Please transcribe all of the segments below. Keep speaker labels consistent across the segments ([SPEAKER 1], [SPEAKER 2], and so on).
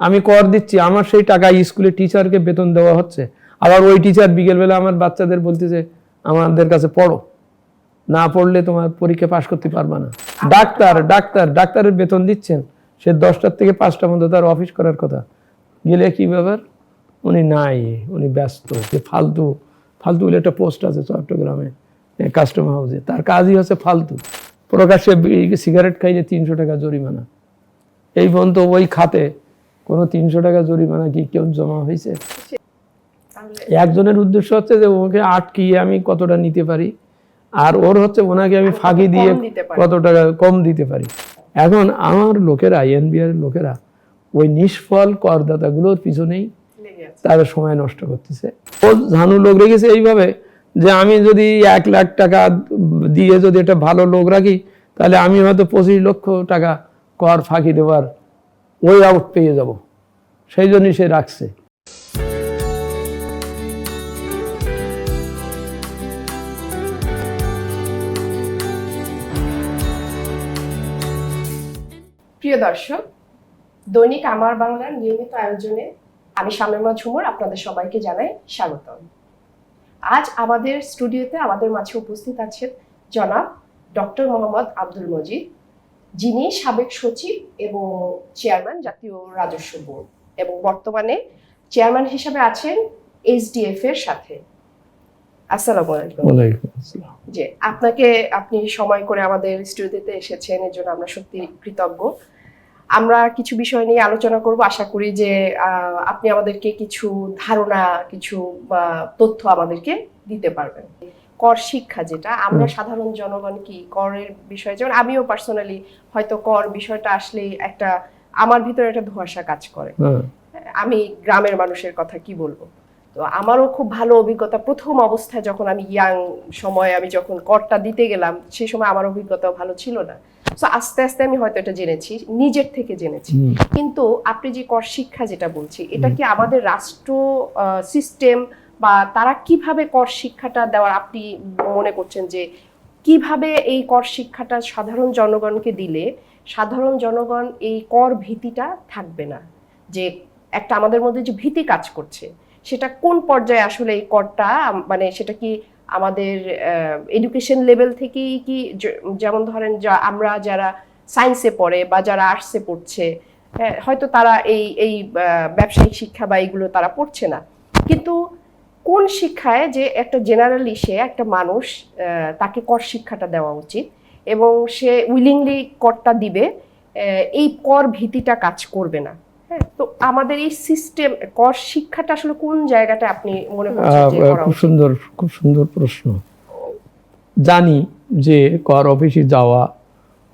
[SPEAKER 1] আমি কর দিচ্ছি, আমার সেই টাকা স্কুলে টিচারকে বেতন দেওয়া হচ্ছে, আবার ওই টিচার বিকেলবেলা আমার বাচ্চাদের বলতেছে আমাদের কাছে পড়ো, না পড়লে তোমার পরীক্ষা পাশ করতে পারবে না। ডাক্তারের বেতন দিচ্ছেন, সে 10টা থেকে 5টা মধ্যে তার অফিস করার কথা, গেলে কি ব্যাপার, উনি নাই, উনি ব্যস্ত। ফালতু ফালতু বলে একটা পোস্ট আছে চট্টগ্রামে কাস্টম হাউসে, তার কাজই হচ্ছে ফালতু। প্রকাশ্যে সিগারেট খাইলে 300 টাকা জরিমানা। এই পর্যন্ত ওই খাতে কোনো 300 টাকা জরিমানা কি কেউ জমা হয়েছে? একজনের উদ্দেশ্য হচ্ছে যে ওকে আটকিয়ে আমি কতটা নিতে পারি, আর ওর হচ্ছে ওনাকে আমি ফাঁকি দিয়ে কত টাকা কম দিতে পারি। এখন আমার লোকেরা, এনবিআর লোকেরা ওই নিষ্ফল করদাতাগুলোর পিছনেই তারা সময় নষ্ট করতেছে। ও ঝানু লোক রেখেছে এইভাবে যে আমি যদি 1 লাখ টাকা দিয়ে যদি একটা ভালো লোক রাখি, তাহলে আমি হয়তো 25 লক্ষ টাকা কর ফাঁকি দেওয়ার ওই আউট পেয়ে যাব, সেই জন্যই সে রাখছে।
[SPEAKER 2] প্রিয় দর্শক, দৈনিক আমার বাংলার নিয়মিত আয়োজনে আমি শামীমা ঝুমুর আপনাদের সবাইকে জানাই স্বাগতম। আজ আমাদের স্টুডিওতে আমাদের মাঝে উপস্থিত আছেন জনাব ডক্টর মোহাম্মদ আব্দুল মজিদ, যিনি সাবেক সচিব এবং চেয়ারম্যান জাতীয় রাজস্ব বোর্ড এবং বর্তমানে চেয়ারম্যান হিসেবে আছেন SDF এর সাথে। আসসালামু আলাইকুম।
[SPEAKER 1] ওয়ালাইকুম আসসালাম।
[SPEAKER 2] যে আপনি সময় করে আমাদের স্টুডিওতে এসেছেন, এর জন্য আমরা সত্যি কৃতজ্ঞ। আমরা কিছু বিষয় নিয়ে আলোচনা করব, আশা করি যে আপনি আমাদেরকে কিছু ধারণা, কিছু তথ্য আমাদেরকে দিতে পারবেন। কর শিক্ষা, যেটা আমরা সাধারণ জনগণ কি করের বিষয়ে, যেমন আমিও পার্সোনালি হয়তো কর বিষয়টা আসলে একটা আমার ভিতরে একটা ধোঁয়াশা কাজ করে। আমি গ্রামের মানুষের কথা কি বলবো, তো আমারও খুব ভালো অভিজ্ঞতা। প্রথম অবস্থায় যখন আমি ইয়াং সময় আমি যখন করটা দিতে গেলাম, সেই সময় আমার অভিজ্ঞতাও ভালো ছিল না। তো আস্তে আস্তে আমি হয়তো এটা জেনেছি, নিজের থেকে জেনেছি। কিন্তু আপনি যে কর শিক্ষা যেটা বলছি, এটা কি আমাদের রাষ্ট্র সিস্টেম বা তারা কিভাবে কর শিক্ষাটা দেওয়ার আপনি মনে করছেন যে কিভাবে এই কর শিক্ষাটা সাধারণ জনগণকে দিলে সাধারণ জনগণ এই কর ভীতিটা থাকবে না, যে একটা আমাদের মধ্যে যে ভীতি কাজ করছে সেটা কোন পর্যায়ে আসলে এই করটা, মানে সেটা কি আমাদের এডুকেশন লেভেল থেকেই কি, যেমন ধরেন আমরা যারা সায়েন্সে পড়ে বা যারা আর্টসে পড়ছে, হয়তো তারা এই ব্যবসায়িক শিক্ষা বা এইগুলো তারা পড়ছে না, কিন্তু কোন শিক্ষায় যে একটা জেনারেলি সে একটা মানুষ তাকে কর শিক্ষাটা দেওয়া উচিত এবং সে উইলিংলি করটা দিবে, এই কর ভীতিটা কাজ করবে না। তো আমাদের এই সিস্টেম কর শিক্ষাটা আসলে কোন জায়গাটা আপনি মনে করছেন যে করা উচিত?
[SPEAKER 1] খুব সুন্দর প্রশ্ন। জানি যে কর অফিসে যাওয়া,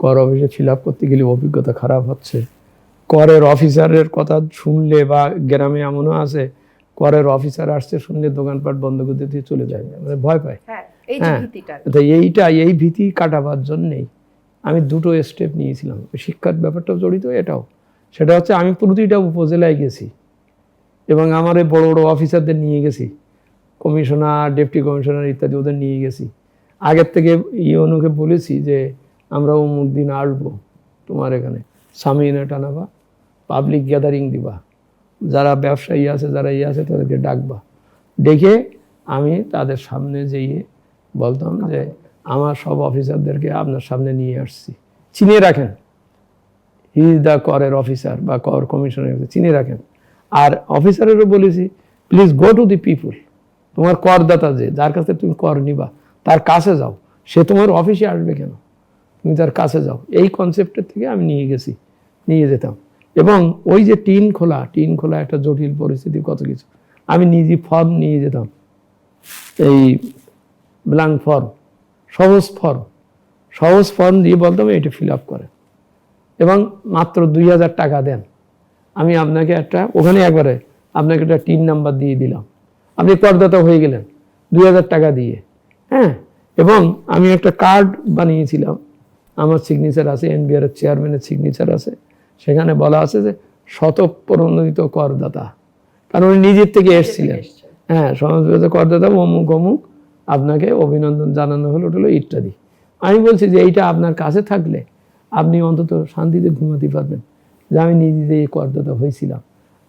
[SPEAKER 1] কর অফিসে ফিল আপ করতে গেলে অভিজ্ঞতা খারাপ হচ্ছে। করের অফিসারের কথা শুনলে, বা গ্রামে এমনও আছে করের অফিসার আসছে শুনলে দোকানপাট বন্ধ করে দিয়ে চলে যায়, মানে ভয় পায়। এই ভীতি কাটাবার জন্যেই আমি 2টো স্টেপ নিয়েছিলাম। শিক্ষার ব্যাপারটাও জড়িত এটাও। সেটা হচ্ছে আমি প্রতিটা উপজেলায় গেছি এবং আমার এই বড় বড় অফিসারদের নিয়ে গেছি, কমিশনার, ডেপুটি কমিশনার ইত্যাদি, ওদের নিয়ে গেছি। আগের থেকে ইউনোকে বলেছি যে আমরা অমুক দিন আসবো তোমার এখানে, সামিনা টানাবা, পাবলিক গ্যাদারিং দিবা, যারা ব্যবসায়ী আছে যারা আছে তাদেরকে ডাকবা, ডেকে আমি তাদের সামনে যেয়ে বলতাম যে আমার সব অফিসারদেরকে আপনার সামনে নিয়ে আসছি, চিনিয়ে রাখেন, হি ইজ দ্য করের অফিসার বা কর কমিশনার, চিনে রাখেন। আর অফিসারেরও বলেছি প্লিজ গো টু দি পিপুল, তোমার করদাতা যে যার কাছে তুমি কর নিবা তার কাছে যাও, সে তোমার অফিসে আসবে কেন, তুমি তার কাছে যাও। এই কনসেপ্টের থেকে আমি নিয়ে যেতাম। এবং ওই যে টিন খোলা একটা জটিল পরিস্থিতি, কত কিছু, আমি নিজে ফর্ম নিয়ে যেতাম, এই ব্ল্যাঙ্ক ফর্ম, সহজ ফর্ম দিয়ে বলতাম এটা ফিল আপ করেন এবং মাত্র 2000 টাকা দেন, আমি আপনাকে ওখানে একবারে আপনাকে একটা টিন নাম্বার দিয়ে দিলাম, আপনি করদাতা হয়ে গেলেন 2000 টাকা দিয়ে। এবং আমি একটা কার্ড বানিয়েছিলাম, আমার সিগনেচার আছে, এনবিআর চেয়ারম্যানের সিগনেচার আছে, সেখানে বলা আছে যে স্বতঃপ্রণোদিত করদাতা, কারণ উনি নিজের থেকে এসেছিলেন। সমাজবিরোধী করদাতা অমুক আপনাকে অভিনন্দন জানানো হলো ইত্যাদি। আমি বলছি যে এইটা আপনার কাছে থাকলে আপনি অন্তত শান্তিতে ঘুমাতে পারবেন যে আমি নিজে এই করদাতা হয়েছিলাম।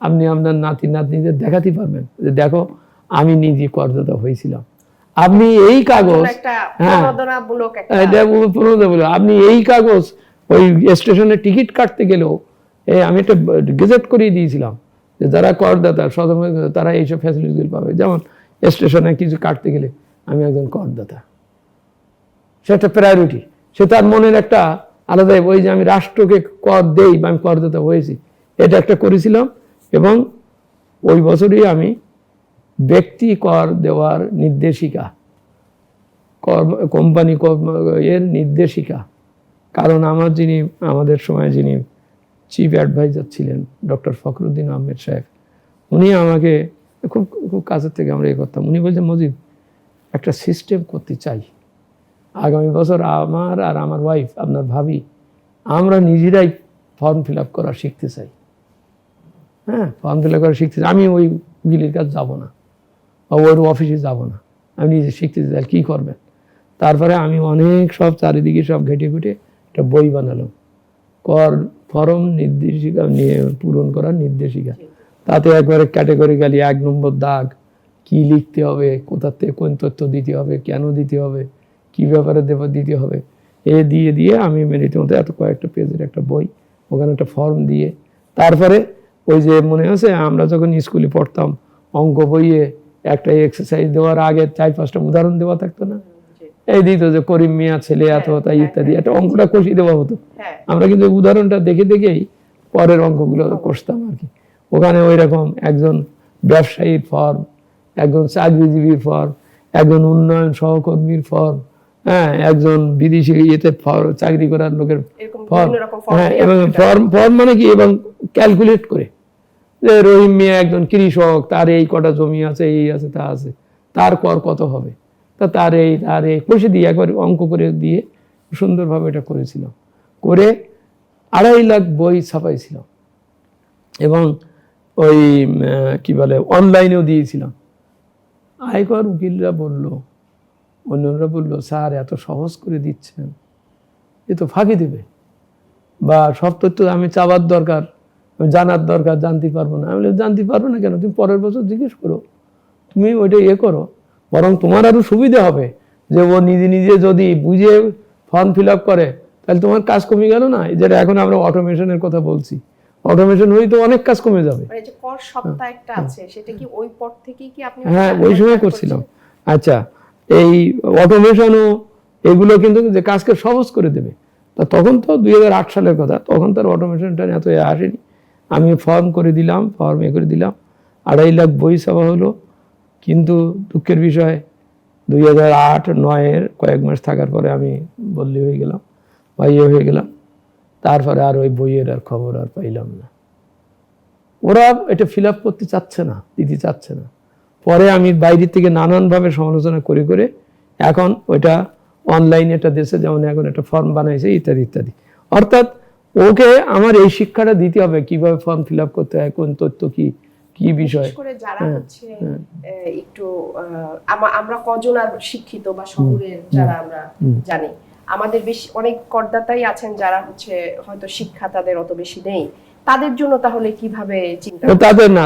[SPEAKER 1] আপনি আপনার নাতি নাতনিদের দেখাতে পারবেন যে দেখো আমি নিজে করদাতা হয়েছিলাম। আপনি এই কাগজ,
[SPEAKER 2] একটা
[SPEAKER 1] হ্যাঁ
[SPEAKER 2] প্রণোদনামূলক একটা
[SPEAKER 1] এটা প্রণোদনা বলে, আপনি এই কাগজ ওই স্টেশনে টিকিট কাটতে গেলেও আমি একটা গেজেট করিয়ে দিয়েছিলাম যে যারা করদাতা তারা এইসব ফ্যাসিলিটিগুলো পাবে। যেমন স্টেশনে কিছু কাটতে গেলে আমি একজন করদাতা, সে একটা প্রায়োরিটি, সে তার মনের একটা আলাদা, ওই যে আমি রাষ্ট্রকে কর দেই বা আমি করদাতা হয়েছি, এটা একটা করেছিলাম। এবং ওই বছরই আমি ব্যক্তি কর দেওয়ার নির্দেশিকা, কোম্পানি এর নির্দেশিকা, কারণ আমাদের সময় যিনি চিফ অ্যাডভাইজার ছিলেন ডক্টর ফখরুদ্দিন আহমেদ সাহেব, উনি আমাকে খুব খুব কাছের থেকে আমরা এই করতাম। উনি বলছেন মজিব একটা সিস্টেম করতে চাই, আগামী বছর আমার আর আমার ওয়াইফ আপনার ভাবি আমরা নিজেরাই ফর্ম ফিল আপ করা শিখতে চাই। হ্যাঁ, ফর্ম ফিল আপ করা শিখতে চাই, আমি ওই উকিলের কাছে যাবো না বা ওর অফিসে যাব না, আমি নিজে শিখতে চাই। কী করবেন? তারপরে আমি অনেক সব চারিদিকে সব ঘেটে ঘুটে একটা বই বানালাম, কর ফর্ম নির্দেশিকা নিয়ে পূরণ করার নির্দেশিকা। তাতে একবারে ক্যাটেগরিক্যালি 1 নম্বর দাগ, কি লিখতে হবে, কোথা থেকে কোন তথ্য দিতে হবে, কেন দিতে হবে, কি ব্যাপারে দিতে হবে, দিয়ে আমি রীতিমতো এত কয়েকটা পেজের একটা বই, ওখানে একটা ফর্ম দিয়ে, তারপরে ওই যে মনে আছে আমরা যখন স্কুলে পড়তাম অঙ্ক বইয়ে একটা এক্সারসাইজ দেওয়ার আগে 4-5টা উদাহরণ দেওয়া থাকতো না, এই দিত যে করিম মিয়া ছেলে এত তাই ইত্যাদি, একটা অঙ্কটা কষি দেওয়া হতো। আমরা কিন্তু উদাহরণটা দেখে দেখেই পরের অঙ্কগুলো কষতাম আর কি। ওখানে ওই রকম একজন ব্যবসায়ীর ফর্ম, একজন চাকরিজীবীর ফর্ম, একজন উন্নয়ন সহকর্মীর ফর্ম, হ্যাঁ, একজন বিদেশি ইয়েতে চাকরি করার লোকের ফর্ম, হ্যাঁ, এবং ফর্ম মানে কি, এবং ক্যালকুলেট করে যে রহিম মিয়া একজন কৃষক, তার এই কটা জমি আছে, এই আছে, তা আছে, তার কর কত হবে, তা তার এই কষে দিয়ে একবার অঙ্ক করে দিয়ে সুন্দরভাবে এটা করেছিলাম। করে 2.5 লাখ বই ছাপাইছিলাম এবং ওই কি বলে অনলাইনেও দিয়েছিলাম। আয়কর উকিলরা বলল, অন্যরা বলল স্যার এত সহজ করে দিচ্ছেন, এ তো ফাঁকি দেবে, বা সব তথ্য আমি চাবার দরকার, জানার দরকার, জানতে পারবো না। আমি বললাম জানতে পারবো না কেন, তুমি পরের বছর জিজ্ঞেস করো, তুমি ওইটা করো, বরং তোমার আরো সুবিধা হবে যে ও নিজে নিজে যদি বুঝে ফর্ম ফিল আপ করে তাহলে তোমার কাজ কমে গেল না। যেটা এখন আমরা অটোমেশনের কথা বলছি, অটোমেশন হয়ে তো অনেক কাজ কমে যাবে।
[SPEAKER 2] মানে যে কর সপ্তাহ একটা আছে, সেটা কি ওই পর থেকেই কি আপনি?
[SPEAKER 1] হ্যাঁ, ওই সময় করছিলাম। আচ্ছা, এই অটোমেশনও এগুলো কিন্তু যে কাজকে সহজ করে দেবে, তা তখন তো 2008 সালের কথা, তখন তার অটোমেশনটা এত আসেনি। আমি ফর্ম করে দিলাম, ফর্ম করে দিলাম, 2.5 লাখ বই ছাপা হলো। কিন্তু দুঃখের বিষয় 2008-9-এর কয়েক মাস থাকার পরে আমি বদলি হয়ে গেলাম বা হয়ে গেলাম। তারপরে আর ওই বইয়ের আর খবর আর পাইলাম না। ওরা এটা ফিল আপ করতে চাচ্ছে না, দিতে চাচ্ছে না। পরে আমি বাইরে থেকে নানানভাবে সমালোচনা করে করে এখন ওইটা অনলাইনে একটা দেশে যেমন এখন একটা ফর্ম বানাইছে ইত্যাদি ইত্যাদি। অর্থাৎ ওকে আমার এই শিক্ষাটা দিতে হবে কিভাবে ফর্ম ফিল আপ করতে হয়, কোন তথ্য কি বিষয়।
[SPEAKER 2] যারা হচ্ছে একটু আমরা কজন আর শিক্ষিত বা শহরের যারা আমরা জানি, আমাদের বেশি অনেক করদাতাই আছেন যারা হচ্ছে হয়তো শিক্ষা তাদের অত বেশি নেই, তাদের জন্য তাহলে কিভাবে চিন্তা?
[SPEAKER 1] তাদের না,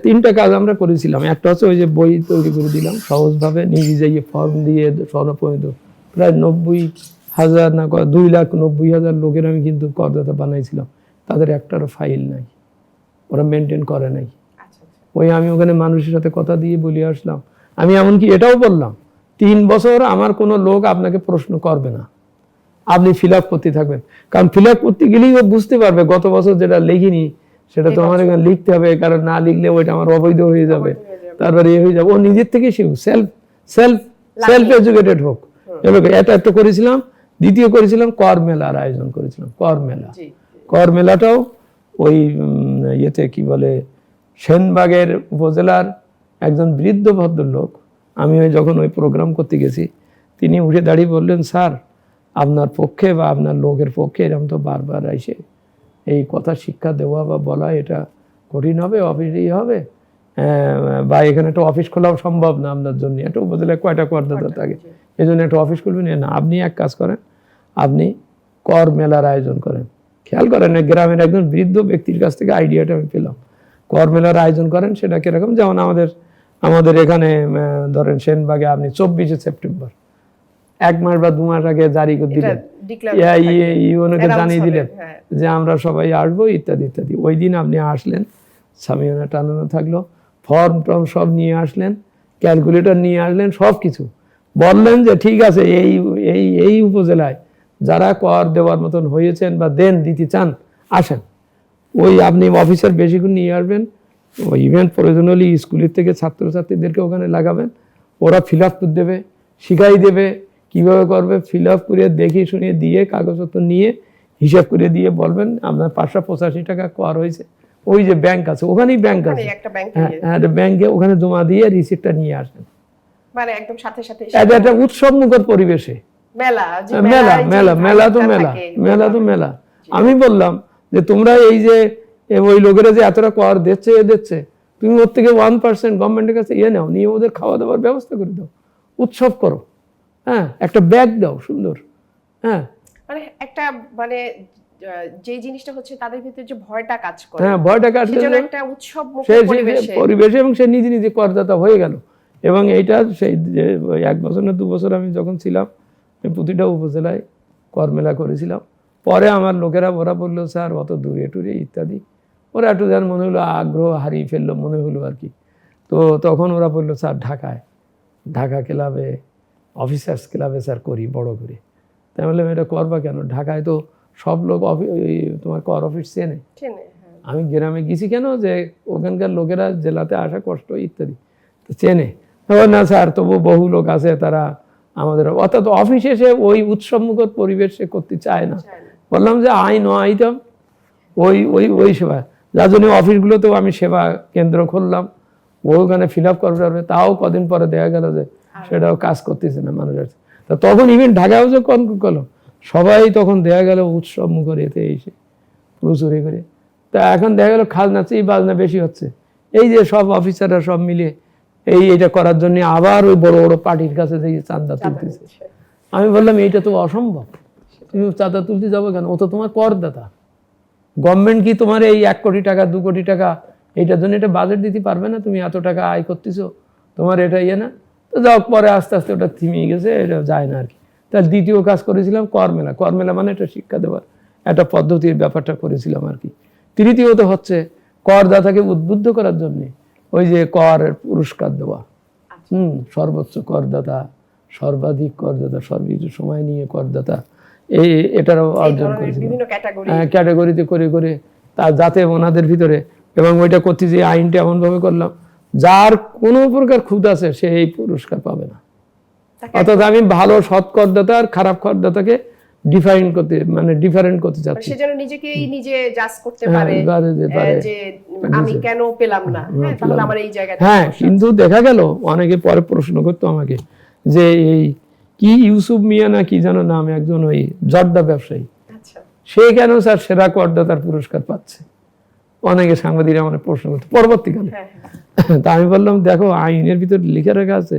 [SPEAKER 1] 3টা কাজ আমরা করেছিলাম। একটা হচ্ছে ওই যে বই তৈরি করে দিলাম সহজভাবে, নিজে যাইয়ে ফর্ম দিয়ে স্বর্ণপরিণত প্রায় 90,000 না 2,90,000 লোকের আমি কিন্তু করদাতা বানাইছিলাম। তাদের একটারও ফাইল নাই, ওরা মেনটেন করে নাই। ওই আমি ওখানে মানুষের সাথে কথা দিয়ে বলে আসলাম। আমি এমনকি এটাও বললাম 3 বছর আমার কোনো লোক আপনাকে প্রশ্ন করবে না, আপনি ফিল আপ করতে থাকবেন। কারণ ফিল আপ করতে গেলেই ও বুঝতে পারবে গত বছর যেটা লিখিনি সেটা তো আমার এখানে লিখতে হবে, কারণ না লিখলে ওইটা আমার অবৈধ হয়ে যাবে, তারপরে হয়ে যাবে। ও নিজের থেকে সেলফ এডুকেটেড হোক। এটা একটা করেছিলাম। দ্বিতীয় করেছিলাম কর মেলার আয়োজন করেছিলাম। কর মেলাটাও ওই ইয়েতে কি বলে সেনবাগের উপজেলার একজন বৃদ্ধ ভদ্রলোক, আমি যখন ওই প্রোগ্রাম করতে গেছি, তিনি উঠে দাঁড়িয়ে বললেন, স্যার আপনার পক্ষে বা আপনার লোকের পক্ষে এরকম তো বারবার এসে এই কথা শিক্ষা দেওয়া বা বলা এটা কঠিন হবে, অফিসেই হবে, বা এখানে একটা অফিস খোলাও সম্ভব না আপনার জন্য। একটা উপজেলায় কয়টা করদাতা থাকে, এই জন্য একটা অফিস খুলবেন না। আপনি এক কাজ করেন, আপনি কর মেলার আয়োজন করেন। খেয়াল করেন, গ্রামের একজন বৃদ্ধ ব্যক্তির কাছ থেকে আইডিয়াটা আমি পেলাম। কর মেলার আয়োজন করেন সেটা কিরকম, যেমন আমাদের এখানে ধরেন সেনবাগে আপনি 24শে সেপ্টেম্বর 1 মাস বা 2 মাস আগে জারি করে দিলেন, ইউএনওকে জানিয়ে দিলেন যে আমরা সবাই আসবো ইত্যাদি ইত্যাদি। ওই দিন আপনি আসলেন, সামিয়ানা টানানো থাকলো, ফর্ম টর্ম সব নিয়ে আসলেন, ক্যালকুলেটর নিয়ে আসলেন, সব কিছু বললেন যে ঠিক আছে এই উপজেলায় যারা কর দেওয়ার মতন হয়েছেন বা দিতে চান আসেন। ওই আপনি অফিসার বেশিক্ষণ নিয়ে আসবেন, ওই ইভেন্ট প্রয়োজন হলে স্কুলের থেকে ছাত্রছাত্রীদেরকে ওখানে লাগাবেন, ওরা ফিল আপ করে দেবে, শিখাই দেবে কিভাবে করবে, ফিল আপ করে দেখিয়ে শুনিয়ে দিয়ে কাগজপত্র নিয়ে হিসাব করে দিয়ে বলবেন আপনার 585 টাকা কর হয়েছে। ওই যে ব্যাংক আছে, ওখানেই ব্যাংক আছে, হ্যাঁ ব্যাংকে ওখানে জমা দিয়ে রিসিপ্টটা নিয়ে আসেন।
[SPEAKER 2] মানে একদম সাথে সাথে
[SPEAKER 1] একটা উৎসব মুখর পরিবেশে মেলা তো মেলা। আমি বললাম যে তোমরা এই যে ওই লোকেরা যে এতটা কর দিচ্ছে তুমি ওর থেকে 1% গভর্নমেন্টের কাছে নাও, নিয়ে ওদের খাওয়া দাওয়ার ব্যবস্থা করে দাও, উৎসব করো, হ্যাঁ একটা ব্যাগ দাও সুন্দর, হ্যাঁ
[SPEAKER 2] মানে একটা মানে যে জিনিসটা হচ্ছে তাদের ভিতরে যে ভয়টা কাজ করে,
[SPEAKER 1] হ্যাঁ ভয়টা কাজ করে
[SPEAKER 2] একটা উৎসব মুখর
[SPEAKER 1] পরিবেশে, এবং সে নিজে করদাতা হয়ে গেল। এবং এইটা সেই যে 1 বছর না 2 বছর আমি যখন ছিলাম প্রতিটা উপজেলায় কর মেলা করেছিলাম। পরে আমার লোকেরা ওরা বললো স্যার অত দূরে টুরে ইত্যাদি, ওরা একটু যেন মনে হলো আগ্রহ হারিয়ে ফেললো মনে হলো আর কি। তো তখন ওরা বললো স্যার ঢাকা ক্লাবে অফিসার্স ক্লাবে স্যার করি বড় করে। তাই বললাম এটা করবা কেন, ঢাকায় তো সব লোক তোমার কর অফিস চেনে, আমি গ্রামে গেছি কেন যে ওখানকার লোকেরা জেলাতে আসা কষ্ট ইত্যাদি তো চেনে। না স্যার তবু বহু লোক আছে তারা আমাদের, অর্থাৎ অফিসে এসে ওই উৎসবমুখর পরিবেশে করতে চায় না। বললাম যে আইতাম ওই সেবা, যার জন্য অফিসগুলোতেও আমি সেবা কেন্দ্র খুললাম, ওখানে ফিল আপ করতে পারবে। তাও কদিন পরে দেখা গেল যে সেটাও কাজ করতেছে না মানুষের। তা তখন ইভেন ঢাকাও যে করলো সবাই তখন দেখা গেল উৎসব মুখর এতে এসে প্রচুর করে। তা এখন দেখা গেল খাজনা চেয়ে বাজনা বেশি হচ্ছে, এই যে সব অফিসাররা সব মিলে এইটা করার জন্য আবার ওই বড় বড় পার্টির কাছে যে চাঁদা তুলতেছে। আমি বললাম এইটা তো অসম্ভব, তুমি চাঁদা তুলতে যাবো কেন, ও তো তোমার করদাতা। গভর্নমেন্ট কি তোমার এই 1 কোটি টাকা 2 কোটি টাকা এইটার জন্য এটা বাজেট দিতে পারবে না, তুমি এত টাকা আয় করতেছো, তোমার এটা না। তো যাও পরে আস্তে আস্তে ওটা থিমে গেছে, এটা যায় না আর কি। তার দ্বিতীয় কাজ করেছিলাম কর মেলা মানে এটা শিক্ষা দেওয়ার একটা পদ্ধতির ব্যাপারটা করেছিলাম আর কি। তৃতীয়ত হচ্ছে করদাতাকে উদ্বুদ্ধ করার জন্যে ওই যে করের পুরস্কার দেওয়া, সর্বোচ্চ করদাতা, সর্বাধিক করদাতা, সর্বোচ্চ সময় নিয়ে করদাতা, এটারও অর্জন করেছিলাম ক্যাটাগরিতে করে তা যাতে ওনাদের ভিতরে, এবং ওইটা করতে যে আইনটা এমনভাবে করলাম যার কোনো প্রকার খুঁত আছে সে এই পুরস্কার পাবে না। অর্থাৎ আমি ভালো সৎ করদাতা আর খারাপ করদাতাকে ডিফারেন্ট করতে চাচ্ছি,
[SPEAKER 2] সে যেন নিজে জাজ করতে পারে যে আমি কেন পেলাম না, তাহলে আমার এই জায়গাটা।
[SPEAKER 1] হ্যাঁ কিন্তু দেখা গেল অনেকে পরে প্রশ্ন করতো আমাকে যে এই কি ইউসুফ মিয়া না কি যেন নাম একজন ওই জর্দা ব্যবসায়ী, সে কেন স্যার সেরা করদাতার পুরস্কার পাচ্ছে, অনেকে সাংবাদিকরা আমার প্রশ্ন করতো পরবর্তীকালে। তা আমি বললাম দেখো আইনের ভিতর লিখে রাখা আছে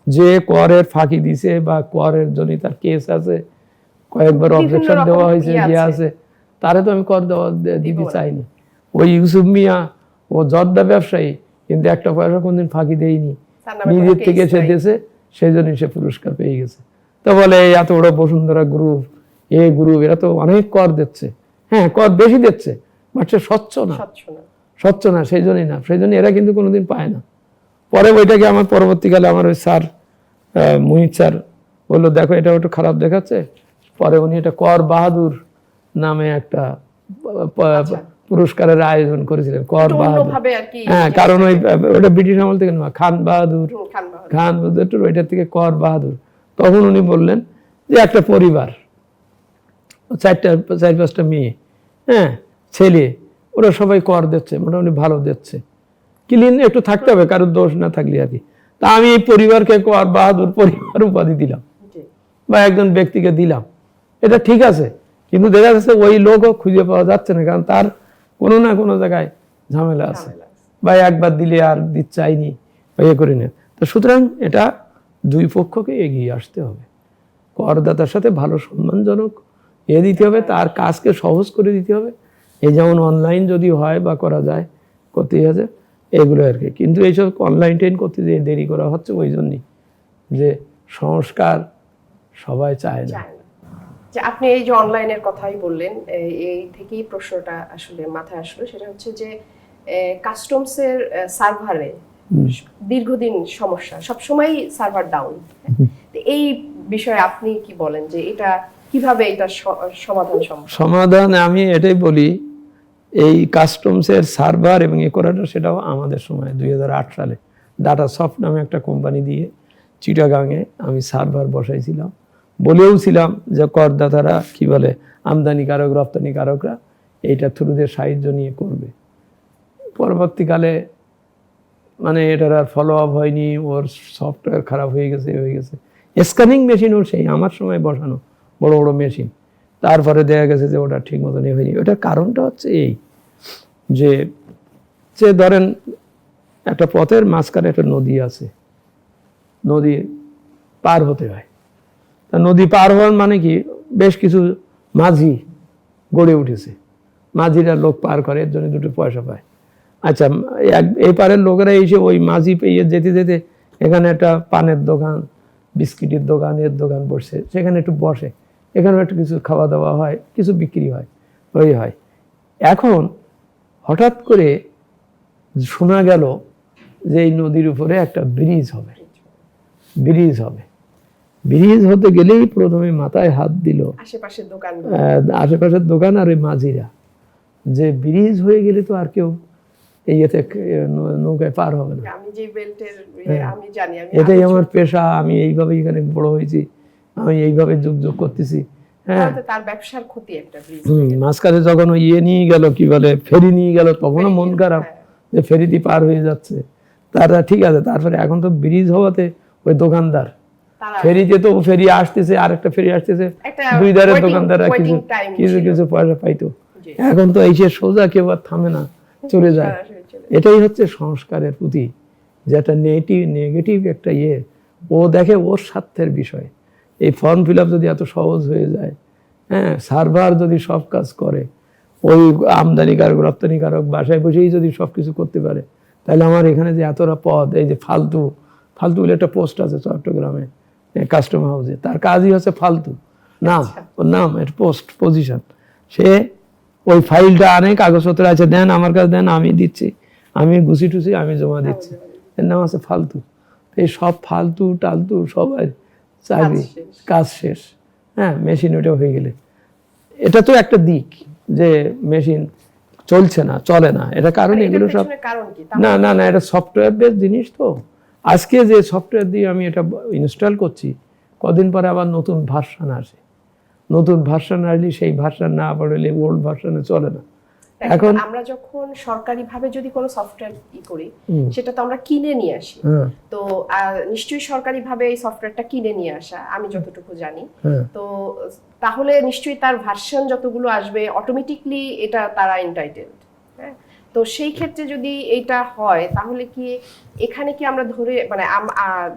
[SPEAKER 1] যে করের ফাঁকি দিছে বা করের জন্য তার কেস আছে, কয়েকবার অবজেকশন দেওয়া হয়েছে, আছে, তারে তো আমি কর দিতে চাইনি। ওই ইউসুফ মিয়া ও জর্দা ব্যবসায়ী কিন্তু একটা পয়সা কোনদিন ফাঁকি দেয়নি, নিজের থেকে সে দেশে, সেই জন্য সে পুরস্কার পেয়ে গেছে। তো বলে এত বড় বসুন্ধরা গ্রুপ এরা তো অনেক কর দিচ্ছে, হ্যাঁ কর বেশি দিচ্ছে, বাট সে স্বচ্ছ না, সেই জন্যই না, সেই জন্য এরা কিন্তু কোনোদিন পায় না। পরে ওইটাকে আমার পরবর্তীকালে আমার ওই স্যার মুহিত স্যার বললো দেখো এটা একটু খারাপ দেখাচ্ছে। পরে উনি এটা কর বাহাদুর নামে একটা পুরস্কারের আয়োজন করেছিলেন, কর বাহাদুর। হ্যাঁ কারণ ওটা ব্রিটিশ আমল থেকে না, খান বাহাদুর ওইটার থেকে কর বাহাদুর। তখন উনি বললেন যে একটা পরিবার 4-5টা মেয়ে, হ্যাঁ ছেলে, ওরা সবাই কর দিচ্ছে, মোটামুটি ভালো দিচ্ছে, ক্লিন একটু থাকতে হবে কারোর দোষ না থাকলে আর কি। তা আমি এই পরিবারকে কর বাহাদুর পরিবার উপাধি দিলাম বা একজন ব্যক্তিকে দিলাম, এটা ঠিক আছে। কিন্তু দেখা যাচ্ছে ওই লোকও খুঁজে পাওয়া যাচ্ছে না, কারণ তার কোনো না কোনো জায়গায় ঝামেলা আছে, বা একবার দিলে আর দিতে চাইনি বা করি না। তো সুতরাং এটা দুই পক্ষকে এগিয়ে আসতে হবে, করদাতার সাথে ভালো সম্মানজনক দিতে হবে, তার কাজকে সহজ করে দিতে হবে। এই যেমন অনলাইন যদি হয় বা করা যায়, করতেই আছে এগুলো আর কি। কিন্তু এইসব অনলাইন ট্রেন করতে যে দেরি করা হচ্ছে ওই জন্যই, যে সংস্কার সবাই চায় না।
[SPEAKER 2] চায় না। যে আপনি এই যে অনলাইনের কথাই বললেন, এই থেকেই প্রশ্নটা আসলে মাথায় আসলো, সেটা হচ্ছে যে কাস্টমসের সার্ভারে দীর্ঘদিন সমস্যা, সবসময় সার্ভার ডাউন। এই বিষয়ে আপনি কি বলেন যে এটা কিভাবে এটা সমাধান সম্ভব?
[SPEAKER 1] সমাধান আমি এটাই বলি, এই কাস্টমসের সার্ভার এবং এ করাটা সেটাও আমাদের সময় 2008 সালে ডাটা সফট নামে একটা কোম্পানি দিয়ে চিটাগাংয়ে আমি সার্ভার বসাইছিলাম, বলেওছিলাম যে করদাতারা কি বলে আমদানিকারক রপ্তানিকারকরা এইটা থ্রুদের সাহায্য নিয়ে করবে। পরবর্তীকালে মানে এটার আর ফলো আপ হয়নি, ওর সফটওয়্যার খারাপ হয়ে গেছে স্ক্যানিং মেশিনও সেই আমার সময় বসানো বড় বড় মেশিন, তারপরে দেখা গেছে যে ওটা ঠিক মতন হয়নি। ওটার কারণটা হচ্ছে এই যে যে ধরেন একটা পথের মাঝখানে একটা নদী আছে, নদী পার হতে হয়, তা নদী পার হওয়ার মানে কি বেশ কিছু মাঝি গড়ে উঠেছে, মাঝিরা লোক পার করে এর জন্য দুটো পয়সা পায়। আচ্ছা, এই পারের লোকেরা এসে ওই মাঝি পেয়ে যেতে যেতে এখানে একটা পানের দোকান, বিস্কিটের দোকান, এর দোকান বসছে, সেখানে একটু বসে, এখানেও একটু কিছু খাওয়া দাওয়া হয়, কিছু বিক্রি হয়, ওই হয়। এখন হঠাৎ করে শোনা গেল যে এই নদীর উপরে একটা ব্রিজ হবে, ব্রিজ হবে। ব্রিজ হতে গেলেই প্রথমে মাথায় হাত দিল
[SPEAKER 2] আশেপাশের দোকান,
[SPEAKER 1] আশেপাশের দোকান আর ওই মাঝিরা, যে ব্রিজ হয়ে গেলে তো আর কেউ এই এতে নৌকায় পার হবে না।
[SPEAKER 2] আমি যে বেল্টের আমি জানি, আমি
[SPEAKER 1] এটাই আমার পেশা, আমি এইভাবে এখানে বড় হয়েছি, আমি এইভাবে যোগ করতেছি। হ্যাঁ,
[SPEAKER 2] তার ব্যবসার ক্ষতি একটা ব্রিজ।
[SPEAKER 1] মাঝখানে যখন ওই নিয়ে গেল কি বলে ফেরি নিয়ে গেল, তখনও মন খারাপ যে ফেরিটি পার হয়ে যাচ্ছে। তারা ঠিক আছে, তারপরে এখন তো ব্রিজ হওয়াতে ওই দোকানদার ফেরিতে তো ফেরি আসতেছে, আরেকটা ফেরি আসতেছে, দুই ধারের দোকানদাররা কিছু কিছু কিছু পয়সা পাইতো। এখন তো এসে সোজা কেউ আর থামে না, চলে যায়। এটাই হচ্ছে সংস্কারের প্রতি যেটা নেগেটিভ একটা ও দেখে ওর স্বার্থের বিষয়। এই ফর্ম ফিল আপ যদি এত সহজ হয়ে যায়, হ্যাঁ, সার্ভার যদি সব কাজ করে, ওই আমদানিকারক রপ্তানিকারক বাসায় বসেই যদি সব কিছু করতে পারে, তাহলে আমার এখানে যে এতটা পদ, এই যে ফালতু বলে একটা পোস্ট আছে চট্টগ্রামে কাস্টম হাউসে, তার কাজই হচ্ছে ফালতু নাম, ওর নাম এর পোস্ট পজিশন। সে ওই ফাইলটা আনে, কাগজপত্র আছে, দেন আমার কাছে দেন, আমি দিচ্ছি, আমি গুছি টুছি আমি জমা দিচ্ছি, এর নাম আছে ফালতু। এই সব ফালতু টালতু সবাই চাকরি কাজ শেষ। হ্যাঁ, মেশিন ওটা হয়ে গেলে এটা তো একটা দিক যে মেশিন চলছে না, চলে না, এটা কারণ এগুলো সব না না না এটা সফটওয়্যার বেস জিনিস। তো আজকে যে সফটওয়্যার দিয়ে আমি এটা ইনস্টল করছি, কদিন পরে আবার নতুন ভার্সন আসে, নতুন ভার্সন আসলে সেই ভার্সন না পড়লে ওল্ড ভার্সনে চলে না।
[SPEAKER 2] এখন আমরা যখন সরকারিভাবে যদি কোনো সফটওয়্যার করি, সেটা তো আমরা কিনে নিয়ে আসি। তো নিশ্চয়ই সরকারিভাবে এই সফটওয়্যারটা কিনে নিয়ে আসা, আমি যতটুকু জানি। তো তাহলে নিশ্চয়ই তার ভার্সন যতগুলো আসবে অটোমেটিকলি এটা তারা এন্টাইটেলড। হ্যাঁ, তো সেই ক্ষেত্রে যদি এটা হয়, তাহলে কি এখানে কি আমরা ধরে মানে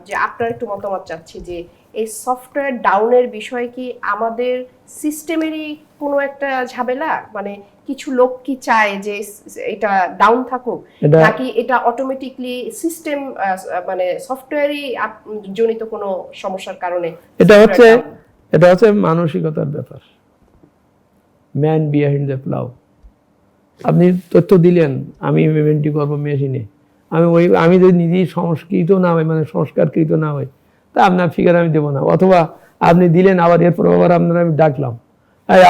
[SPEAKER 2] যে আপনার একটু মতামত চাচ্ছি যে এই সফটওয়্যার ডাউনের বিষয়ে কি আমাদের সিস্টেমেরই কোনো একটা ঝামেলা, মানে কিছু লোক কি চায় যে এটা ডাউন থাকুক, নাকি এটা অটোমেটিকলি সিস্টেম মানে সফটওয়্যারই জনিত কোনো সমস্যার কারণে?
[SPEAKER 1] এটা হচ্ছে মানসিকতার ব্যাপার, ম্যান বিহাইন্ড দ্য প্লাউ। আপনি তথ্য দিলেন, আমি ইভেন্টটি করবো মেশিনে, আমি যদি নিজেই সংস্কৃত না হয়, মানে সংস্কারকৃত না হয়, তা আপনার ফিগার আমি দেবো না। অথবা আপনি দিলেন, আবার এরপর আবার আপনারা আমি ডাকলাম,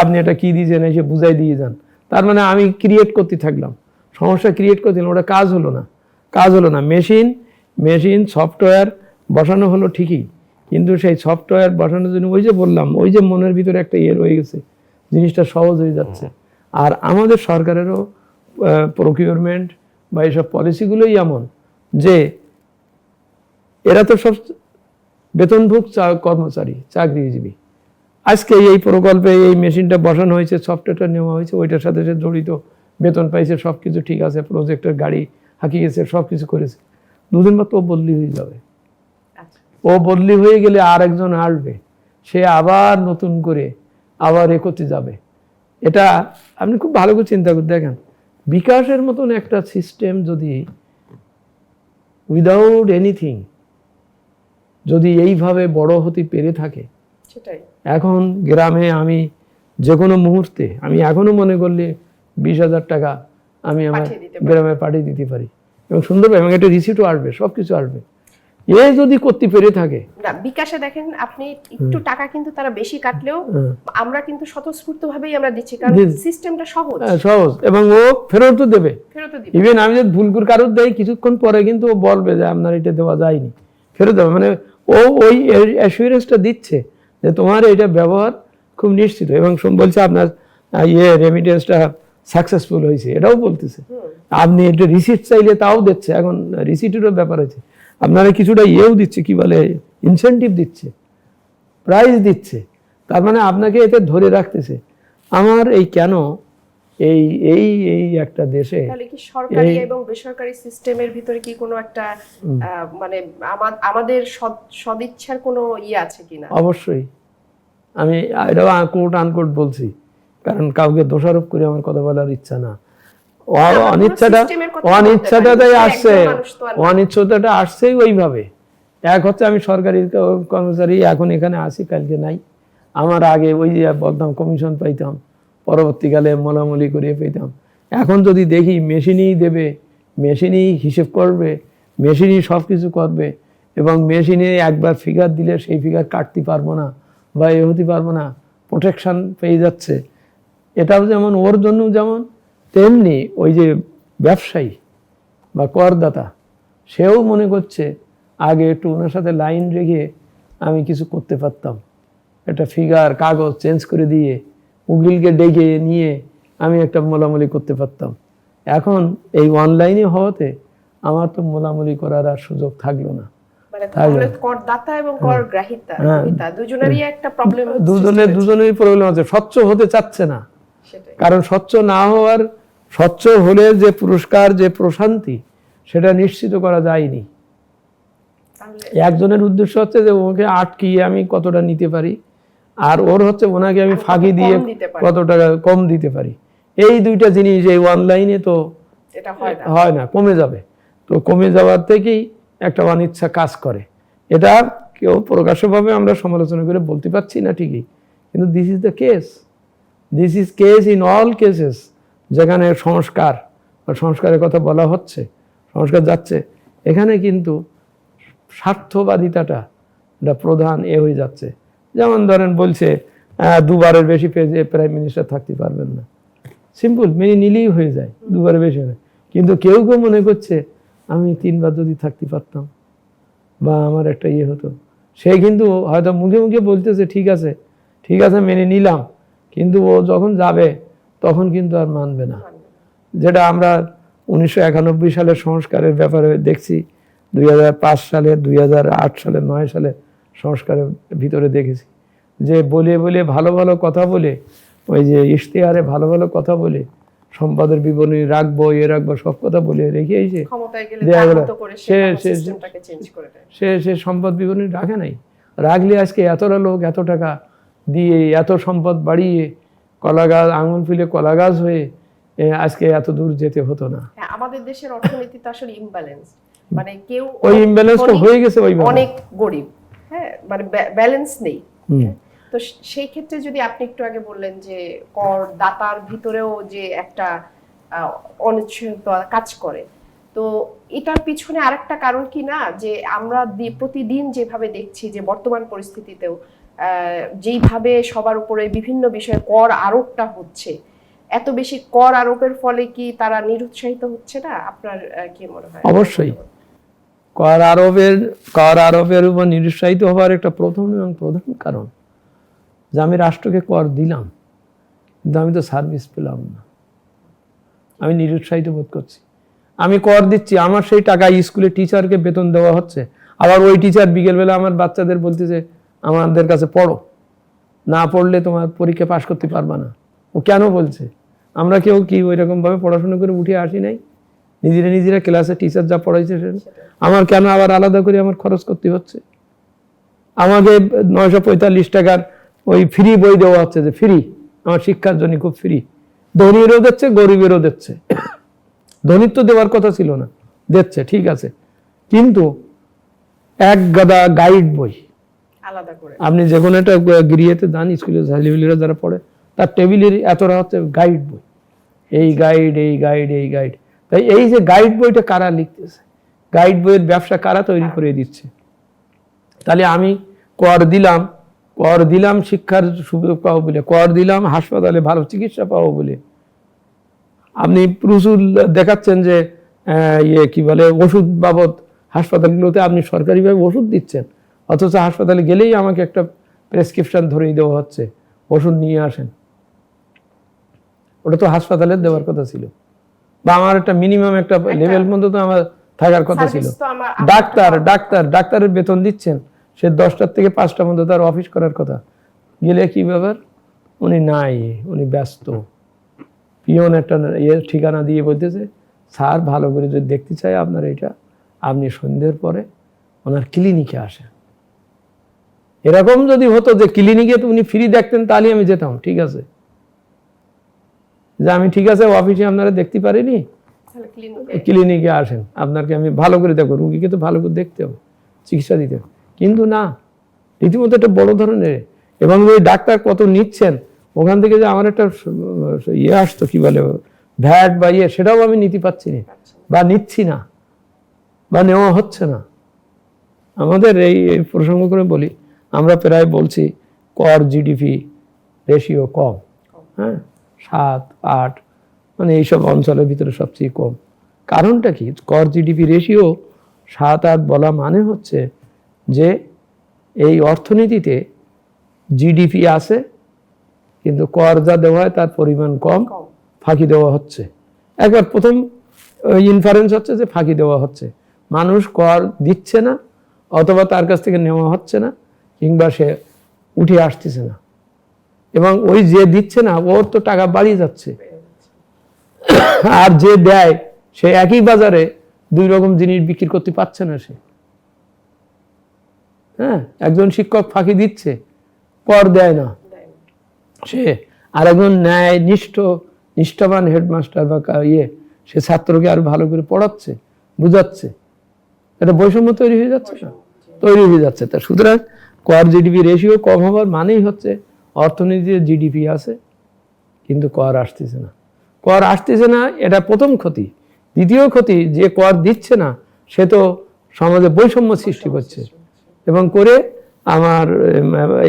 [SPEAKER 1] আপনি এটা কি দিয়েছেন এসে বুঝাই দিয়ে যান, তার মানে আমি ক্রিয়েট করতে থাকলাম, সমস্যা ক্রিয়েট করছিলাম, ওটা কাজ হলো না। মেশিন সফটওয়্যার বসানো হলো ঠিকই, কিন্তু সেই সফটওয়্যার বসানোর জন্য ওই যে বললাম, ওই যে মনের ভিতরে একটা রয়ে গেছে, জিনিসটা সহজ হয়ে যাচ্ছে। আর আমাদের সরকারেরও প্রকিউরমেন্ট বা এইসব পলিসিগুলোই এমন যে এরা তো সব বেতনভোগ কর্মচারী, চাকরিজীবী। আজকে এই প্রকল্পে এই মেশিনটা বসানো হয়েছে, সফটওয়্যারটা নেওয়া হয়েছে, ওইটার সাথে সে জড়িত, বেতন পাইছে, সব কিছু ঠিক আছে, প্রজেক্টের গাড়ি হাঁকিয়েছে, সব কিছু করেছে, দুদিন পর তো বদলি হয়ে যাবে। ও বদলি হয়ে গেলে আর একজন আসবে, সে আবার নতুন করে আবার করতে যাবে। এটা আপনি খুব ভালো করে চিন্তা করে দেখেন, বিকাশের মতন একটা সিস্টেম যদি উইদাউট এনিথিং যদি এইভাবে বড় হতে পেরে থাকে,
[SPEAKER 2] সেটাই
[SPEAKER 1] এখন গ্রামে আমি যে কোনো মুহূর্তে আমি এখনো মনে করলে 20,000 টাকা আমি আমার
[SPEAKER 2] পাঠিয়ে দিতে পারি।
[SPEAKER 1] গ্রামে পাঠিয়ে দিতে পারি এবং সুন্দর এবং একটা রিসিপ্টও আসবে, সবকিছু আসবে। এ যদি করতে পেরে থাকে,
[SPEAKER 2] না বিকাশে দেখেন আপনি একটু টাকা কিন্তু তারা বেশি কাটলেও আমরা কিন্তু স্বতঃস্ফূর্ত ভাবেই আমরা দিচ্ছি, কারণ সিস্টেমটা সহজ,
[SPEAKER 1] সহজ, এবং ও ফেরতও দেবে।
[SPEAKER 2] ফেরতও দিবে।
[SPEAKER 1] ইভেন আমি যদি ভুল করে কারোর দেয় কিছুক্ষণ পরে কিন্তু ও বলবে যে আপনার এটা দেওয়া যায়নি, ফেরত দেবে। মানে ও ওই অ্যাসুরেন্সটা দিচ্ছে যে তোমার এটা ব্যবহার খুব নিশ্চিত, এবং বলছে আপনার রেমিটেন্সটা সাকসেসফুল হয়েছে, এটাও বলতেছে। আপনি এটা রিসিট চাইলে তাও দিচ্ছে, এখন রিসিটেরও ব্যাপার আছে। আপনারা কিছুটা দিচ্ছে, কি বলে, ইনসেন্টিভ দিচ্ছে, প্রাইজ দিচ্ছে, তার মানে আপনাকে এতে ধরে রাখতেছে। আমার এই কেন এই এই এই একটা দেশে
[SPEAKER 2] তাহলে কি সরকারি এবং বেসরকারি সিস্টেমের ভিতরে কি কোনো একটা মানে আমাদের সদিচ্ছার কোনো আছে কিনা?
[SPEAKER 1] অবশ্যই আমি এটাও কোট আনকোট বলছি, কারণ কাউকে দোষারোপ করে আমার কথা বলার ইচ্ছা না। অনিচ্ছাটাই আসছে, অনিচ্ছাটা আসছেই ওইভাবে। এক হচ্ছে আমি সরকারি কর্মচারী, এখন এখানে আসি, কালকে নাই। আমার আগে ওই যে বলতাম কমিশন পাইতাম, পরবর্তীকালে মোলামুলি করিয়ে পেতাম। এখন যদি দেখি মেশিনই দেবে, মেশিনই হিসেব করবে, মেশিনই সব কিছু করবে, এবং মেশিনে একবার ফিগার দিলে সেই ফিগার কাটতে পারবো না বা এ হতে পারবো না, প্রোটেকশন পেয়ে যাচ্ছে। এটাও যেমন ওর জন্য যেমন, তেমনি ওই যে ব্যবসায়ী বা করদাতা, সেও মনে করছে আগে একটু ওনার সাথে লাইন রেখে আমি কিছু করতে পারতাম, একটা ফিগার কাগজ চেঞ্জ করে দিয়ে উকিলকে ডেকে নিয়ে আমি একটা মোলামুলি করতে পারতাম। এখন এই অনলাইনে হওয়াতে আমার তো মোলামুলি করার আর সুযোগ থাকলো না।
[SPEAKER 2] করদাতা এবং করগ্রাহিতা দুজনেরই একটা প্রবলেম,
[SPEAKER 1] দুজনেরই প্রবলেম আছে। স্বচ্ছ হতে চাচ্ছে না, কারণ স্বচ্ছ না হওয়ার, স্বচ্ছ হলে যে পুরস্কার, যে প্রশান্তি, সেটা নিশ্চিত করা যায়নি। একজনের উদ্দেশ্য হচ্ছে যে ওকে আটকিয়ে আমি কতটা নিতে পারি, আর ওর হচ্ছে ওনাকে আমি ফাঁকি দিয়ে কত টাকা কম দিতে পারি। এই দুইটা জিনিস এই অনলাইনে তো হয় না, কমে যাবে। তো কমে যাওয়ার থেকেই একটা অনিচ্ছা কাজ করে। এটা কেউ প্রকাশ্যভাবে আমরা সমালোচনা করে বলতে পারছি না ঠিকই, কিন্তু this is the case, this is case in all cases. যেখানে সংস্কার বা সংস্কারের কথা বলা হচ্ছে, সংস্কার যাচ্ছে, এখানে কিন্তু স্বার্থবাদিতাটা এটা প্রধান হয়ে যাচ্ছে। যেমন ধরেন বলছে 2বারের বেশি পেজে প্রাইম মিনিস্টার থাকতে পারবেন না, সিম্পল মেনে নিলেই হয়ে যায়, 2বারের বেশি হয়। কিন্তু কেউ কেউ মনে করছে আমি 3বার যদি থাকতে পারতাম বা আমার একটা হতো, সে কিন্তু হয়তো মুখে মুখে বলতেছে ঠিক আছে মেনে নিলাম, কিন্তু ও যখন যাবে তখন কিন্তু আর মানবে না। যেটা আমরা 1991 সালের সংস্কারের ব্যাপারে দেখছি, 2005 সালে, 2008 সালে, 9 সালে সংস্কারের ভিতরে দেখেছি যে বলে বলে ভালো ভালো কথা বলে, ওই যে ইশতেহারে ভালো ভালো কথা বলে, সম্পদের বিবরণী রাখবো, রাখবো, সব কথা বলে রেখে এসে সে সম্পদ বিবরণী রাখে নাই। রাখলে আজকে এতটা লোক এত টাকা দিয়ে এত সম্পদ বাড়িয়ে কলা গাছ, আঙুল ফুলে কলা গাছ হয়ে আজকে এত দূর যেতে হতো না।
[SPEAKER 2] আমাদের দেশের অর্থনীতি তো আসলে ইমব্যালেন্স, মানে কেউ
[SPEAKER 1] ওই ইমব্যালেন্সটা হয়ে গেছে, ওই
[SPEAKER 2] অনেক গরিব, হ্যাঁ, মানে ব্যালেন্স নেই। তো সেই ক্ষেত্রে যদি আপনি একটু আগে বললেন যে করদাতার ভিতরেও যে একটা অনিশ্চয়তা কাজ করে, তো এটার পিছনে আরেকটা কারণ কি না, যে আমরা প্রতিদিন যেভাবে দেখছি যে বর্তমান পরিস্থিতিতেও যেইভাবে সবার উপরে বিভিন্ন বিষয়ে কর আরোপটা হচ্ছে, এত বেশি কর আরোপের ফলে কি তারা নিরুৎসাহিত হচ্ছে না? আপনার কি মনে হয়?
[SPEAKER 1] অবশ্যই কর আরোপের উপর নিরুৎসাহিত হওয়ার একটা প্রথম এবং প্রধান কারণ যে আমি রাষ্ট্রকে কর দিলাম কিন্তু আমি তো সার্ভিস পেলাম না, আমি নিরুৎসাহিত বোধ করছি। আমি কর দিচ্ছি, আমার সেই টাকা স্কুলে টিচারকে বেতন দেওয়া হচ্ছে, আবার ওই টিচার বিকেলবেলা আমার বাচ্চাদের বলতেছে আমাদের কাছে পড়ো, না পড়লে তোমার পরীক্ষা পাশ করতে পারবা না। ও কেন বলছে? আমরা কেউ কি ওই রকম ভাবে পড়াশোনা করে উঠে আসি নাই? নিজেরা ক্লাসে টিচার যা পড়াইছে আমার কেন আবার আলাদা করে আমার খরচ করতে হচ্ছে? আমাকে 945 টাকার ওই ফ্রি বই দেওয়া হচ্ছে, যে ফ্রি, আমার শিক্ষার জন্য খুব ফ্রি, ধনীরও দিচ্ছে গরিবেরও দিচ্ছে। ধনিত্ব দেওয়ার কথা ছিল না, দিচ্ছে ঠিক আছে, কিন্তু এক গাদা গাইড বই
[SPEAKER 2] আলাদা করে
[SPEAKER 1] আপনি যে কোনো একটা গৃহেতে যান, স্কুলে ছেলেপিলেরা যারা পড়ে তার টেবিলের এতটা হচ্ছে গাইড বই, এই গাইড এই গাইড এই গাইড। তাই এই যে গাইড বইটা কারা লিখতেছে, গাইড বইয়ের ব্যবসা কারা তৈরি করে দিচ্ছে? তাহলে আমি কর দিলাম শিক্ষার সুযোগ পাবো বলে, কর দিলাম হাসপাতালে ভালো চিকিৎসা পাবো বলে, আপনি প্রচুর দেখাচ্ছেন যে কি বলে ওষুধ বাবদ হাসপাতালগুলোতে আপনি সরকারিভাবে ওষুধ দিচ্ছেন, অথচ হাসপাতালে গেলেই আমাকে একটা প্রেসক্রিপশন ধরিয়ে দেওয়া হচ্ছে, ওষুধ নিয়ে আসেন। ওটা তো হাসপাতালের দেওয়ার কথা ছিল, বা আমার একটা মিনিমাম একটা লেভেল মধ্যে তো আমার থাকার কথা ছিল। ডাক্তারের বেতন দিচ্ছেন, সে 10টার থেকে 5টার মধ্যে তার অফিস করার কথা, গেলে কি ব্যাপার, উনি নাই, উনি ব্যস্ত। পিয়ন একটা ঠিকানা দিয়ে বলতেছে, স্যার ভালো করে যদি দেখতে চাই আপনার এটা, আপনি সন্ধ্যের পরে ওনার ক্লিনিকে আসেন। এরকম যদি হতো যে ক্লিনিকে উনি ফ্রি দেখতেন, তাহলে আমি যেতাম, ঠিক আছে, যে আমি ঠিক আছে অফিসে আপনারা দেখতে পারিনি, ক্লিনিকে আসেন, আপনাকে আমি ভালো করে দেখবো, রুগীকে তো ভালো করে দেখতে হবে, চিকিৎসা দিতে হবে। কিন্তু না, রীতিমতো একটা বড় ধরনের, এবং ওই ডাক্তার কত নিচ্ছেন ওখান থেকে যে আমার একটা আসতো কি বলে ভ্যাট বা সেটাও আমি নিতে পারছি না, বা নিচ্ছি না, বা নেওয়া হচ্ছে না। আমাদের এই প্রসঙ্গ করে বলি, আমরা প্রায় বলছি কর জিডিপি রেশিও কম, হ্যাঁ 7-8, মানে এইসব অঞ্চলের ভিতরে সবচেয়ে কম। কারণটা কি? কর জিডিপি রেশিও 7-8 বলা মানে হচ্ছে যে এই অর্থনীতিতে জিডিপি আছে, কিন্তু কর যা দেওয়া হয় তার পরিমাণ কম, ফাঁকি দেওয়া হচ্ছে। একবার প্রথম ইনফারেন্স হচ্ছে যে ফাঁকি দেওয়া হচ্ছে, মানুষ কর দিচ্ছে না, অথবা তার কাছ থেকে নেওয়া হচ্ছে না, কিংবা সে উঠে আসতেছে না, এবং ওই যে দিচ্ছে না ওর তো টাকা বাড়িয়ে যাচ্ছে, আর যে দেয় সে একই বাজারে 2 রকম জিনিস বিক্রি করতে পারছে না সে। হ্যাঁ, একজন শিক্ষক ফাঁকি দিচ্ছে, কর দেয় না সে, আর একজন নিষ্ঠাবান হেডমাস্টার বা সে ছাত্রকে আরো ভালো করে পড়াচ্ছে, বুঝাচ্ছে, এটা বৈষম্য তৈরি হয়ে যাচ্ছে না, তৈরি হয়ে যাচ্ছে। তা সুতরাং কর জিডিপি রেশিও কম হওয়ার মানেই হচ্ছে অর্থনীতিতে জিডিপি আছে কিন্তু কর আসতেছে না। কর আসতেছে না, এটা প্রথম ক্ষতি। দ্বিতীয় ক্ষতি, যে কর দিচ্ছে না সে তো সমাজে বৈষম্য সৃষ্টি করছে, এবং করে আমার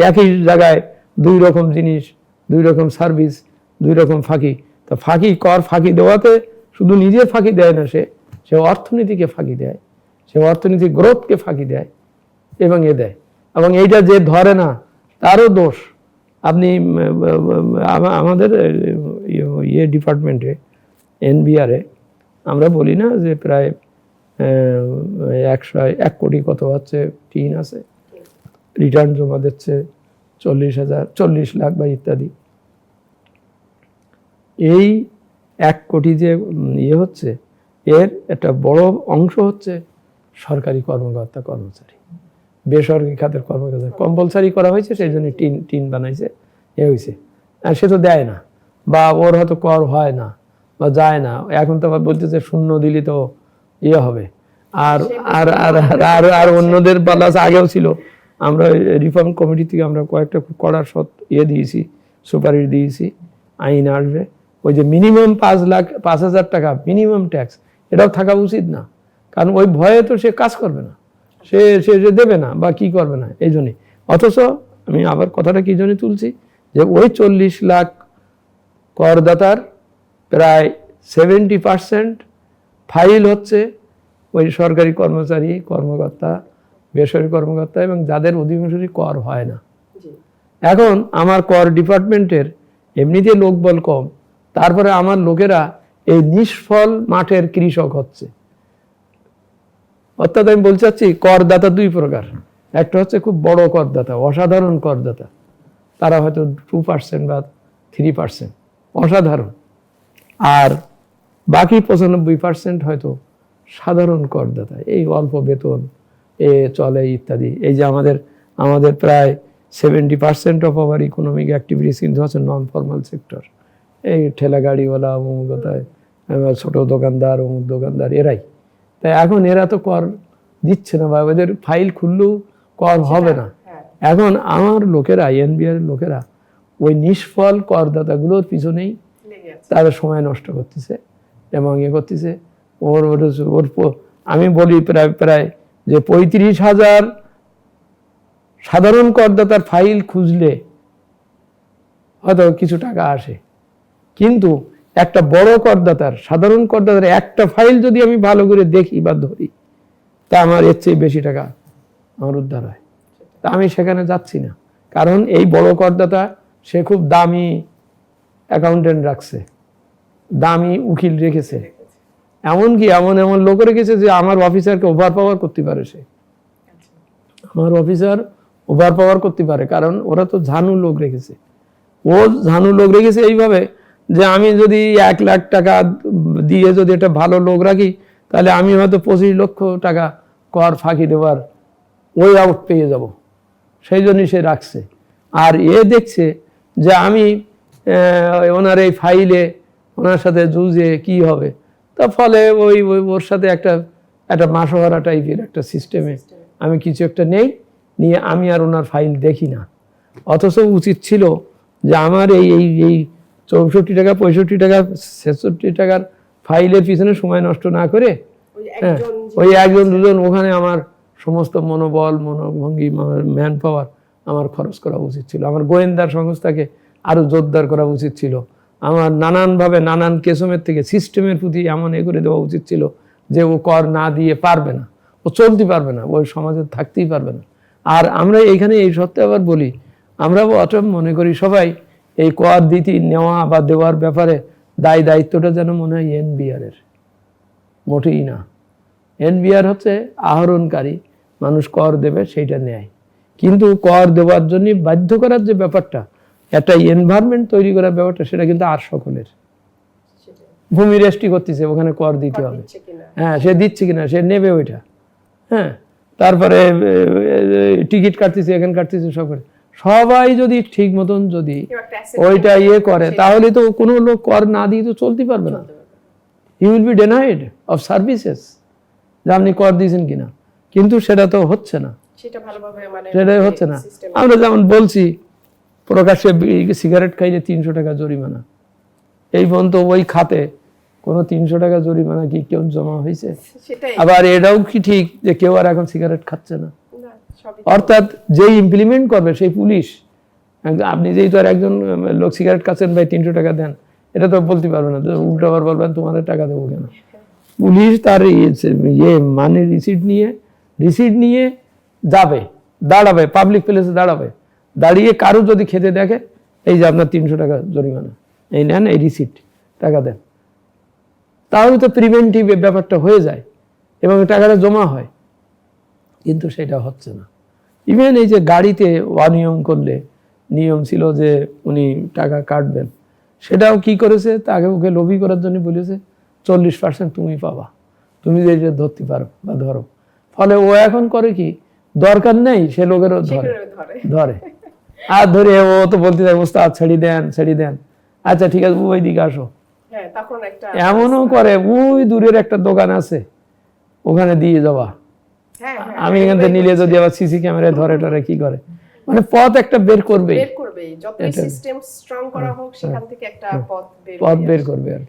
[SPEAKER 1] একই জায়গায় 2 রকম জিনিস, 2 রকম সার্ভিস, 2 রকম ফাঁকি। তো কর ফাঁকি দেওয়াতে শুধু নিজে ফাঁকি দেয় না, সে অর্থনীতিকে ফাঁকি দেয়, সে অর্থনীতির গ্রোথকে ফাঁকি দেয়, এবং দেয়। এবং এইটা যে ধরে না তারও দোষ। আপনি আমাদের ডিপার্টমেন্টে এনবিআরে আমরা বলি না যে প্রায় 1 কোটি কত হচ্ছে টিন আছে, রিটার্ন জমা দিচ্ছে 40 লাখ বা ইত্যাদি। এই 1 কোটি যে হচ্ছে, এর একটা বড় অংশ হচ্ছে সরকারি কর্মকর্তা কর্মচারী, বেসরকারি খাতের কর্মকর্তা কম্পালসারি করা হয়েছে, সেই জন্য টিন বানাইছে, হয়েছে। আর সে তো দেয় না, বা ওর হয়তো কর হয় না বা যায় না। এখন তো আবার বলতেছে শূন্য দিলে তো হবে, আর আর আর আর আর অন্যদের পালা আগেও ছিল। আমরা রিফর্ম কমিটি থেকে আমরা কয়েকটা কড়ার দিয়েছি, সুপারিশ দিয়েছি, আইন আসবে ওই যে মিনিমাম 5,000 টাকা মিনিমাম ট্যাক্স, এটাও থাকা উচিত না। কারণ ওই ভয়ে তো সে কাজ করবে না, সে দেবে না বা কি করবে না, এই জন্যই। অথচ আমি আবার কথাটা কি জন্য তুলছি, যে ওই 40 লাখ করদাতার প্রায় 70% ফাইল হচ্ছে ওই সরকারি কর্মচারী, কর্মকর্তা, বেসরকারি কর্মকর্তা, এবং যাদের অধিকাংশই কর হয় না। এখন আমার কর ডিপার্টমেন্টের এমনিতে লোকবল কম, তারপরে আমার লোকেরা এই নিষ্ফল মাঠের কৃষক হচ্ছে। অর্থাৎ আমি বলতে চাচ্ছি করদাতা 2 প্রকার। একটা হচ্ছে খুব বড় করদাতা, অসাধারণ করদাতা, তারা হয়তো 2% বা 3% অসাধারণ, আর বাকি 95% হয়তো সাধারণ করদাতা, এই অল্প বেতন চলে ইত্যাদি। এই যে আমাদের প্রায় 70% অফ আওয়ার ইকোনমিক অ্যাক্টিভিটিস কিন্তু হচ্ছে নন ফর্মাল সেক্টর, এই ঠেলা গাড়িওয়ালা, ছোট দোকানদার, অমুক দোকানদার, এরাই। তাই এখন এরা তো কর দিচ্ছে না, বা ওদের ফাইল খুললেও কর হবে না।
[SPEAKER 2] হ্যাঁ,
[SPEAKER 1] এখন আমার লোকেরা, এনবিআর লোকেরা ওই নিষ্ফল করদাতাগুলোর পিছনেই
[SPEAKER 2] লেগে আছে।
[SPEAKER 1] তারা সময় নষ্ট করতেছে এবং করতেছে। ওর ওর ওর আমি বলি প্রায় প্রায় যে 35,000 সাধারণ করদাতার ফাইল খুঁজলে হয়তো কিছু টাকা আসে, কিন্তু একটা বড় করদাতার, সাধারণ করদাতার একটা ফাইল যদি আমি ভালো করে দেখি বা ধরি, তা আমার এর চেয়ে বেশি টাকা আমার উদ্ধার হয়। তা আমি সেখানে যাচ্ছি না, কারণ এই বড় করদাতা সে খুব দামি অ্যাকাউন্টেন্ট রাখছে, দামি উকিল রেখেছে, এমনকি এমন এমন লোক রেখেছে যে আমার অফিসারকে ওভার পাওয়ার করতে পারে। সে আমার অফিসার ওভার পাওয়ার করতে পারে, কারণ ওরা তো ঝানু লোক রেখেছে। ও ঝানু লোক রেখেছে এইভাবে যে আমি যদি 1 লাখ টাকা দিয়ে যদি একটা ভালো লোক রাখি, তাহলে আমি হয়তো 25 লক্ষ টাকা কর ফাঁকি দেওয়ার ওই আউট পেয়ে যাব। সেই জন্যই সে রাখছে। আর এ দেখছে যে আমি ওনার এই ফাইলে ওনার সাথে জুজে কি হবে, তা ফলে ওই ওর সাথে একটা মাসোহারা টাইপের একটা সিস্টেমে আমি কিছু একটা নিয়ে আমি আর ওনার ফাইল দেখি না। অথচ উচিত ছিল যে আমার এই 64 টাকা, 65 টাকা, 66 টাকার ফাইলের পিছনে সময় নষ্ট না করে ওই একজন দুজন ওখানে আমার সমস্ত মনোবল, মনোভঙ্গি, ম্যান পাওয়ার আমার খরচ করা উচিত ছিল। আমার গোয়েন্দার সংস্থাকে আরো জোরদার করা উচিত ছিল। আমার নানানভাবে নানান কেসমের থেকে সিস্টেমের প্রতি এমন করে দেওয়া উচিত ছিল যে ও কর না দিয়ে পারবে না, ও চলতে পারবে না, ওই সমাজে থাকতেই পারবে না। আর আমরা এইখানে এই সত্ত্বে আবার বলি, আমরাও অচম মনে করি সবাই এই কর দিতে নেওয়া বা দেওয়ার ব্যাপারে দায়িত্বটা যেন মনে হয় এনবিআর-এর। মোটেই না। এনবিআর হচ্ছে আহরণকারী, মানুষ কর দেবে সেইটা নেয়, কিন্তু কর দেওয়ার জন্য বাধ্য করার যে ব্যাপারটা, একটা এনভায়রনমেন্ট তৈরি করার ব্যাপারটা, সেটা কিন্তু আর সকলের। ভূমি রেস্ট্রি করতেছে, ওখানে কর দিতে হবে, হ্যাঁ সে দিচ্ছে কিনা, সে নেবে ওইটা, হ্যাঁ। তারপরে টিকিট কাটতেছে, এখানে কাটতেছে, সবাই যদি ঠিক মতন যদি ওইটা করে, তাহলে তো কোনো লোক কর না দিয়ে তো চলতে পারবে না। He will be denied of services, যে আপনি কর দিয়েছেন কিনা। কিন্তু সেটা তো হচ্ছে না, সেটাই হচ্ছে না। আমরা যেমন বলছি প্রকাশ্যে সিগারেট খাইলে 300 টাকা জরিমানা, এই পর্যন্ত ওই খাতে কোনো 300 টাকা জরিমানা কি কেউ জমা হয়েছে? আবার এটাও কি ঠিক যে কেউ আর এখন সিগারেট খাচ্ছে না? অর্থাৎ যেই ইমপ্লিমেন্ট করবে সেই পুলিশ। আপনি যেই তো আর একজন লোক সিগারেট খাচ্ছেন, ভাই 300 টাকা দেন, এটা তো বলতে পারবে না, উল্টো আবার বলবেন তোমার টাকা দেবো কেন। পুলিশ তার মানে রিসিট নিয়ে যাবে, দাঁড়াবে, পাবলিক প্লেসে দাঁড়িয়ে কারো যদি খেতে দেখে, এই যে আপনার 300 টাকা জরিমানা, এই নেন, এই রিসিট, টাকা দেন। তাহলে তো প্রিভেন্টিভ ব্যাপারটা হয়ে যায় এবং টাকাটা জমা হয়, কিন্তু সেটা হচ্ছে না। ইভেন এই যে গাড়িতে অনিয়ম করলে, নিয়ম ছিল যে উনি টাকা কাটবেন, সেটাও কি করেছে, তাকে ওকে লবি করার জন্য বলেছে 40% তুমি পাবা, তুমি যে ধরতে পারো বা ধরো। ফলে ও এখন করে কি, দরকার নেই সে লোকেরও ধরে আর ধরে ও তো বলতে থাকে ওস্তাদ ছেড়ে দেন, আচ্ছা ঠিক আছে ওই দিকে আসো। এমনও করে ওই দূরের একটা দোকান আছে, ওখানে দিয়ে যাওয়া, আমি এখান থেকে নিলে যদি আবার সিসি ক্যামেরায় ধরে কি করে, মানে পথ একটা বের করবে,
[SPEAKER 2] যতই সিস্টেম স্ট্রং করা হোক, সেখান থেকে একটা পথ
[SPEAKER 1] বের করবে আর কি।